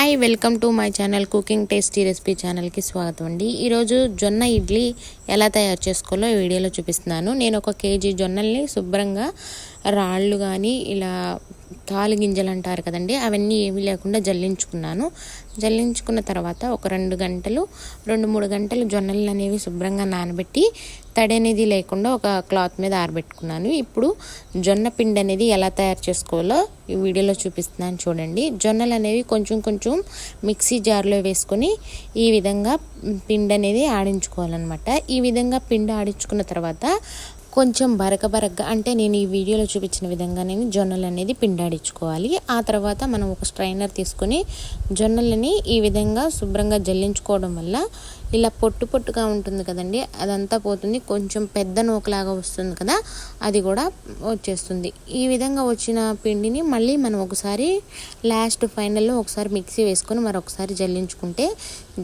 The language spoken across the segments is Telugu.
Hi welcome to my channel cooking tasty recipe ఛానల్కి స్వాగతం అండి. ఈరోజు జొన్న ఇడ్లీ ఎలా తయారు చేసుకోవాలో ఈ వీడియోలో చూపిస్తున్నాను. నేను 1 కేజీ జొన్నల్ని శుభ్రంగా రాళ్ళు కానీ ఇలా తాలు గింజలు అంటారు కదండి, అవన్నీ ఏమీ లేకుండా జల్లించుకున్నాను. జల్లించుకున్న తర్వాత ఒక 2-3 గంటలు జొన్నలు అనేవి శుభ్రంగా నానబెట్టి తడి అనేది లేకుండా ఒక క్లాత్ మీద ఆరబెట్టుకున్నాను. ఇప్పుడు జొన్న పిండి అనేది ఎలా తయారు చేసుకోవాలో ఈ వీడియోలో చూపిస్తున్నాను చూడండి. జొన్నలు అనేవి కొంచెం మిక్సీ జార్లో వేసుకొని ఈ విధంగా పిండి అనేది ఆడించుకోవాలన్నమాట. ఈ విధంగా పిండి ఆడించుకున్న తర్వాత కొంచెం బరకగా అంటే నేను ఈ వీడియోలో చూపించిన విధంగానే జొన్నలు అనేది పిండాడించుకోవాలి. ఆ తర్వాత మనం ఒక స్ట్రైనర్ తీసుకొని జొన్నలని ఈ విధంగా శుభ్రంగా జల్లించుకోవడం వల్ల ఇలా పొట్టుగా ఉంటుంది కదండి, అదంతా పోతుంది. కొంచెం పెద్ద నూకలాగా వస్తుంది కదా, అది కూడా వచ్చేస్తుంది. ఈ విధంగా వచ్చిన పిండిని మళ్ళీ మనం ఒకసారి ఫైనల్లో ఒకసారి మిక్సీ వేసుకొని మరొకసారి జల్లించుకుంటే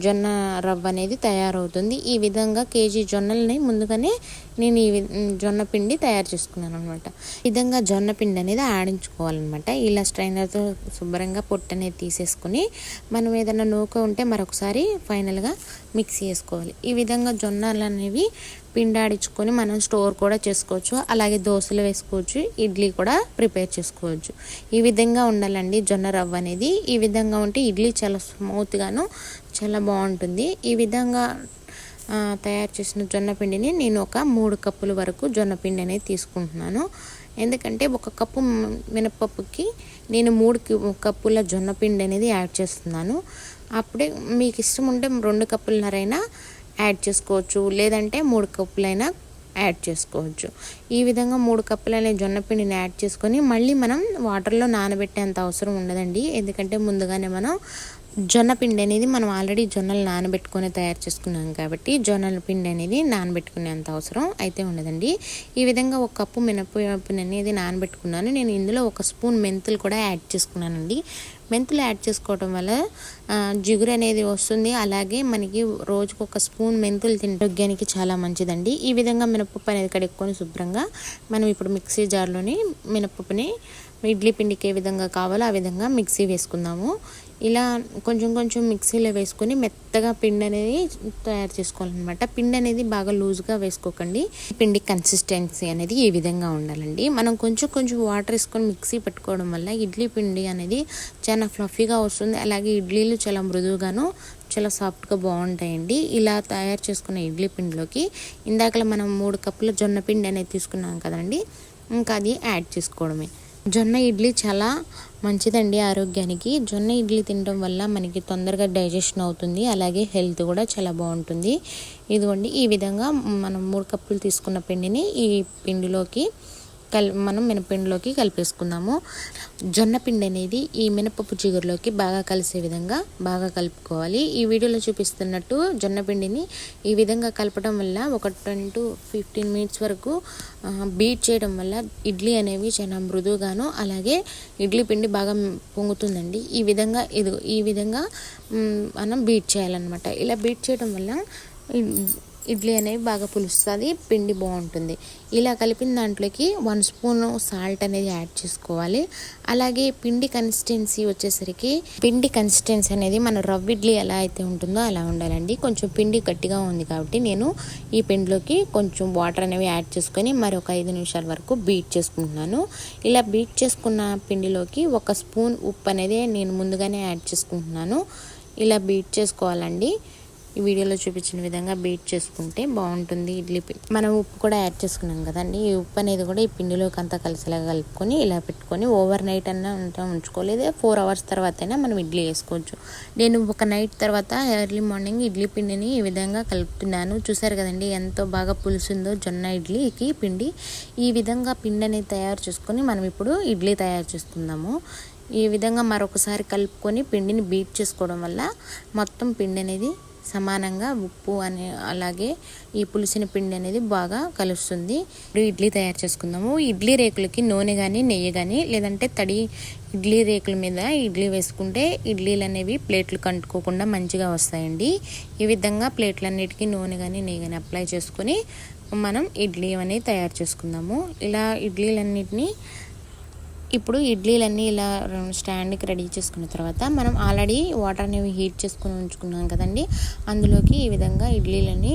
జొన్న రవ్వ అనేది తయారవుతుంది. ఈ విధంగా కేజీ జొన్నలని ముందుగానే నేను ఈ జొన్న పిండి తయారు చేసుకున్నాను అనమాట. ఈ విధంగా జొన్న పిండి అనేది ఆడించుకోవాలన్నమాట. ఇలా స్ట్రైనర్తో శుభ్రంగా పొట్టు అనేది తీసేసుకొని మనం ఏదైనా నూక ఉంటే మరొకసారి ఫైనల్గా మిక్సీ వేసుకోవాలి. ఈ విధంగా జొన్నలు అనేవి పిండాడించుకొని మనం స్టోర్ కూడా చేసుకోవచ్చు. అలాగే దోశలు వేసుకోవచ్చు, ఇడ్లీ కూడా ప్రిపేర్ చేసుకోవచ్చు. ఈ విధంగా ఉండాలండి జొన్న రవ్వ అనేది. ఈ విధంగా ఉంటే ఇడ్లీ చాలా స్మూత్గాను చాలా బాగుంటుంది. ఈ విధంగా తయారు చేసిన జొన్న పిండిని నేను ఒక 3 కప్పుల వరకు జొన్న పిండి అనేది తీసుకుంటున్నాను. ఎందుకంటే 1 కప్పు మినపప్పుకి నేను 3 కప్పుల జొన్న పిండి అనేది యాడ్ చేస్తున్నాను. అప్పుడే మీకు ఇష్టం ఉంటే 2 కప్పులనరైనా యాడ్ చేసుకోవచ్చు, లేదంటే 3 కప్పులైనా యాడ్ చేసుకోవచ్చు. ఈ విధంగా 3 కప్పులనే జొన్న పిండిని యాడ్ చేసుకొని మళ్ళీ మనం వాటర్లో నానబెట్టేంత అవసరం ఉండదండి. ఎందుకంటే ముందుగానే మనం జొన్న పిండి అనేది మనం ఆల్రెడీ జొన్నలు నానబెట్టుకొని తయారు చేసుకున్నాం కాబట్టి జొన్నల పిండి అనేది నానబెట్టుకునేంత అవసరం అయితే ఉండదండి. ఈ విధంగా 1 కప్పు మినపప్పుని అనేది నానబెట్టుకున్నాను. నేను ఇందులో 1 స్పూన్ మెంతులు కూడా యాడ్ చేసుకున్నానండి. మెంతులు యాడ్ చేసుకోవడం వల్ల జిగురు అనేది వస్తుంది. అలాగే మనకి రోజుకు 1 స్పూన్ మెంతులు తింటే ఆరోగ్యానికి చాలా మంచిదండి. ఈ విధంగా మినపప్పు అనేది కడుక్కొని శుభ్రంగా మనం ఇప్పుడు మిక్సీ జార్లోని మినపప్పుని ఇడ్లీ పిండికి ఏ విధంగా కావాలో ఆ విధంగా మిక్సీ వేసుకుందాము. ఇలా కొంచెం మిక్సీలో వేసుకొని మెత్తగా పిండి అనేది తయారు చేసుకోవాలన్నమాట. పిండి అనేది బాగా లూజ్గా వేసుకోకండి. పిండి కన్సిస్టెన్సీ అనేది ఈ విధంగా ఉండాలండి. మనం కొంచెం వాటర్ వేసుకొని మిక్సీ పెట్టుకోవడం వల్ల ఇడ్లీ పిండి అనేది చాలా ఫ్లఫీగా వస్తుంది. అలాగే ఇడ్లీలు చాలా మృదువుగాను చాలా సాఫ్ట్గా బాగుంటాయండి. ఇలా తయారు చేసుకున్న ఇడ్లీ పిండిలోకి ఇందాకలా మనం 3 కప్పుల జొన్న పిండి అనేది తీసుకున్నాం కదండి, ఇంకా అది యాడ్ చేసుకోవడమే. జొన్న ఇడ్లీ చాలా మంచిదండి ఆరోగ్యానికి. జొన్న ఇడ్లీ తినడం వల్ల మనకి తొందరగా డైజెషన్ అవుతుంది. అలాగే హెల్త్ కూడా చాలా బాగుంటుంది. ఇదిగోండి ఈ విధంగా మనం 3 కప్పులు తీసుకున్న పిండిని ఈ పిండిలోకి మనం మినపిండిలోకి కలిపేసుకుందాము. జొన్న పిండి అనేది ఈ మినపప్పు జిగురులోకి బాగా కలిసే విధంగా బాగా కలుపుకోవాలి. ఈ వీడియోలో చూపిస్తున్నట్టు జొన్న పిండిని ఈ విధంగా కలపడం వల్ల ఒక 10 to 15 మినిట్స్ వరకు బీట్ చేయడం వల్ల ఇడ్లీ అనేవి చాలా మృదువుగాను అలాగే ఇడ్లీ పిండి బాగా పొంగుతుందండి. ఈ విధంగా మనం బీట్ చేయాలన్నమాట. ఇలా బీట్ చేయడం వల్ల ఇడ్లీ అనేవి బాగా పులుస్తుంది, పిండి బాగుంటుంది. ఇలా కలిపిన దాంట్లోకి 1 స్పూన్ సాల్ట్ అనేది యాడ్ చేసుకోవాలి. అలాగే పిండి కన్సిస్టెన్సీ అనేది మన రవ్వ ఇడ్లీ ఎలా అయితే ఉంటుందో అలా ఉండాలండి. కొంచెం పిండి గట్టిగా ఉంది కాబట్టి నేను ఈ పిండిలోకి కొంచెం వాటర్ అనేవి యాడ్ చేసుకొని మరి ఒక 5 నిమిషాల వరకు బీట్ చేసుకుంటున్నాను. ఇలా బీట్ చేసుకున్న పిండిలోకి 1 స్పూన్ ఉప్పు అనేది నేను ముందుగానే యాడ్ చేసుకుంటున్నాను. ఇలా బీట్ చేసుకోవాలండి. ఈ వీడియోలో చూపించిన విధంగా బీట్ చేసుకుంటే బాగుంటుంది ఇడ్లీ పిండి. మనం ఉప్పు కూడా యాడ్ చేసుకున్నాం కదండి, ఈ ఉప్పు అనేది కూడా ఈ పిండిలోకి అంతా కలిసేలాగా కలుపుకొని ఇలా పెట్టుకొని ఓవర్ నైట్ అన్నా ఉంచుకోలేదు, 4 hours తర్వాత అయినా మనం ఇడ్లీ వేసుకోవచ్చు. నేను ఒక నైట్ తర్వాత ఎర్లీ మార్నింగ్ ఇడ్లీ పిండిని ఈ విధంగా కలుపుతున్నాను. చూసారు కదండి ఎంతో బాగా పులుసుందో జొన్న ఇడ్లీకి పిండి. ఈ విధంగా పిండి అనేది తయారు చేసుకొని మనం ఇప్పుడు ఇడ్లీ తయారు చేసుకుందాము. ఈ విధంగా మరొకసారి కలుపుకొని పిండిని బీట్ చేసుకోవడం వల్ల మొత్తం పిండి అనేది సమానంగా ఉప్పు అలాగే ఈ పులిసిన పిండి అనేది బాగా కలుస్తుంది. ఇడ్లీ తయారు చేసుకుందాము. ఇడ్లీ రేకులకి నూనె కానీ నెయ్యి కానీ లేదంటే తడి ఇడ్లీ రేకుల మీద ఇడ్లీ వేసుకుంటే ఇడ్లీలు అనేవి ప్లేట్లు కంటుకోకుండా మంచిగా వస్తాయండి. ఈ విధంగా ప్లేట్లన్నిటికీ నూనె కానీ నెయ్యి కానీ అప్లై చేసుకొని మనం ఇడ్లీ అనేది తయారు చేసుకుందాము. ఇలా ఇడ్లీలన్నిటినీ ఇప్పుడు ఇడ్లీలన్నీ ఇలా స్టాండ్కి రెడీ చేసుకున్న తర్వాత మనం ఆల్రెడీ వాటర్ అనేవి హీట్ చేసుకుని ఉంచుకున్నాం కదండి, అందులోకి ఈ విధంగా ఇడ్లీలని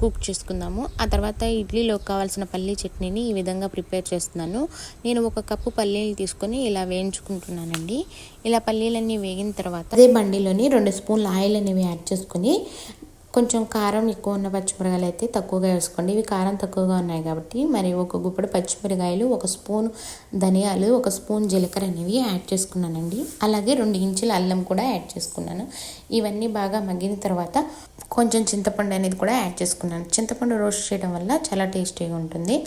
కుక్ చేసుకుందాము. ఆ తర్వాత ఇడ్లీలోకి కావాల్సిన పల్లీ చట్నీని ఈ విధంగా ప్రిపేర్ చేస్తున్నాను. నేను 1 కప్పు పల్లీలు తీసుకొని ఇలా వేయించుకుంటున్నానండి. ఇలా పల్లీలన్నీ వేగిన తర్వాత అదే బండిలోని 2 స్పూన్ల ఆయిల్ అనేవి యాడ్ చేసుకొని కొంచెం కారం ఎక్కువ ఉన్న పచ్చిమిరకాయలు అయితే తక్కువగా వేసుకోండి. ఇవి కారం తక్కువగా ఉన్నాయి కాబట్టి మరి 1 గుప్పెడు పచ్చిమిరకాయలు, 1 స్పూన్ ధనియాలు, 1 స్పూన్ జీలకర్ర అనేవి యాడ్ చేసుకున్నానండి. అలాగే 2 ఇంచుల అల్లం కూడా యాడ్ చేసుకున్నాను. ఇవన్నీ బాగా మగ్గిన తర్వాత కొంచెం చింతపండు అనేది కూడా యాడ్ చేసుకున్నాను. చింతపండు రోస్ట్ చేయడం వల్ల చాలా టేస్టీగా ఉంటుంది.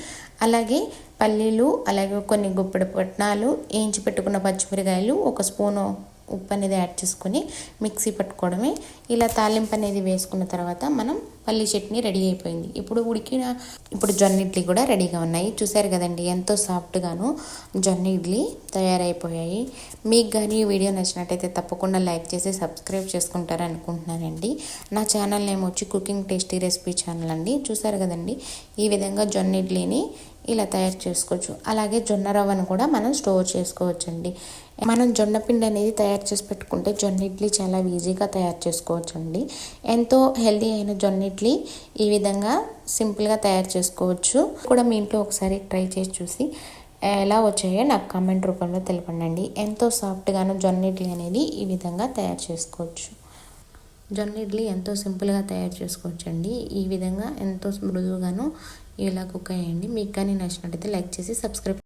అలాగే పల్లీలు, అలాగే కొన్ని గుప్పెడు పట్నాలు, వేయించి పెట్టుకున్న పచ్చిమిరకాయలు, 1 స్పూను ఉప్పు అనేది యాడ్ చేసుకొని మిక్సీ పట్టుకోవడమే. ఇలా తాలింపు అనేది వేసుకున్న తర్వాత మనం పల్లీ చట్నీ రెడీ అయిపోయింది. ఇప్పుడు జొన్న ఇడ్లీ కూడా రెడీగా ఉన్నాయి. చూసారు కదండి, ఎంతో సాఫ్ట్గాను జొన్న ఇడ్లీ తయారైపోయాయి. మీకు కానీ ఈ వీడియో నచ్చినట్టయితే తప్పకుండా లైక్ చేసి సబ్స్క్రైబ్ చేసుకుంటారు అనుకుంటున్నానండి. నా ఛానల్ నేమ్ వచ్చి కుకింగ్ టేస్టీ రెసిపీ ఛానల్ అండి. చూసారు కదండి, ఈ విధంగా జొన్న ఇడ్లీని ఇలా తయారు చేసుకోవచ్చు. అలాగే జొన్న రవ్వను కూడా మనం స్టోర్ చేసుకోవచ్చండి. మనం జొన్న పిండి అనేది తయారు చేసి పెట్టుకుంటే జొన్న ఇడ్లీ చాలా ఈజీగా తయారు చేసుకోవచ్చండి. ఎంతో హెల్తీ అయిన జొన్న ఇడ్లీ ఈ విధంగా సింపుల్గా తయారు చేసుకోవచ్చు. కూడా మీ ఇంట్లో ఒకసారి ట్రై చేసి చూసి ఎలా వచ్చాయో నాకు కామెంట్ రూపంలో తెలపండి. ఎంతో సాఫ్ట్గాను జొన్న ఇడ్లీ అనేది ఈ విధంగా తయారు చేసుకోవచ్చు. జొన్న ఇడ్లీ ఎంతో సింపుల్గా తయారు చేసుకోవచ్చండి. ఈ విధంగా ఎంతో మృదువుగాను ఇలా కుక్ అయ్యండి. మీకు కానీ నచ్చినట్టయితే లైక్ చేసి సబ్స్క్రైబ్